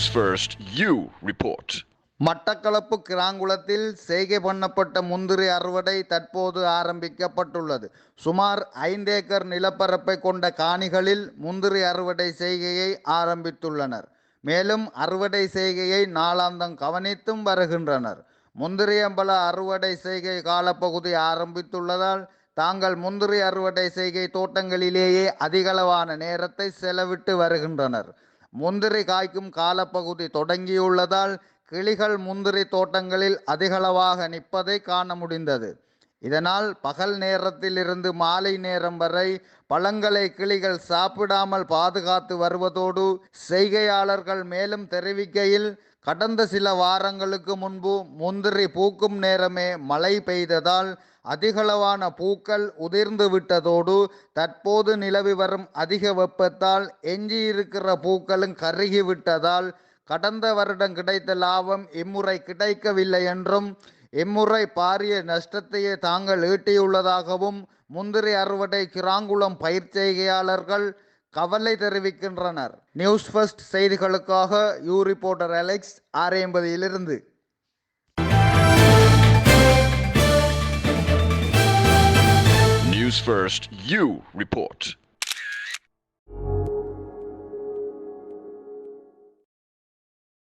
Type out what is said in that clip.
News First, you report. Batticaloa கிராங்குளத்தில் செய்கை பண்ணப்பட்ட முந்திரி அறுவடை தற்போது ஆரம்பிக்கப்பட்டுள்ளது. சுமார் 5 ஏக்கர் நிலப்பரப்பை கொண்ட காணிகளில் முந்திரி அறுவடை செய்கையை ஆரம்பித்துள்ளனர். மேலும் அறுவடை செய்கையை நாளாந்தம் கவனித்தும் வருகின்றனர். முந்திரியம்பல அறுவடை செய்கை காலப்பகுதி ஆரம்பித்துள்ளதால் தாங்கள் முந்திரி அறுவடை செய்கை தோட்டங்களிலேயே அதிகளவான நேரத்தை செலவிட்டு வருகின்றனர். முந்திரி காய்க்கும் காலப்பகுதி தொடங்கியுள்ளதால் கிளிகள் முந்திரி தோட்டங்களில் அதிகளவாக நிற்பதை காண முடிந்தது. இதனால் பகல் நேரத்திலிருந்து மாலை நேரம் வரை பழங்களை கிளிகள் சாப்பிடாமல் பாதுகாத்து வருவதோடு செய்கையாளர்கள் மேலும் தெரிவிக்கையில் கடந்த சில வாரங்களுக்கு முன்பு முந்திரி பூக்கும் நேரமே மழை பெய்ததால் அதிகளவான பூக்கள் உதிர்ந்து விட்டதோடு தற்போது நிலவி வரும் அதிக வெப்பத்தால் எஞ்சியிருக்கிற பூக்களும் கருகி விட்டதால் கடந்த வருடம் கிடைத்த லாபம் இம்முறை கிடைக்கவில்லை என்றும் இம்முறை பாரிய நஷ்டத்தையே தாங்கள் ஈட்டியுள்ளதாகவும் முந்திரி அறுவடை கிராங்குளம் பயிர் செய்கையாளர்கள் கவலை தெரிவிக்கின்றனர். நியூஸ் ஃபர்ஸ்ட் செய்திகளுக்காக you reporter Alex 680 News First, you report.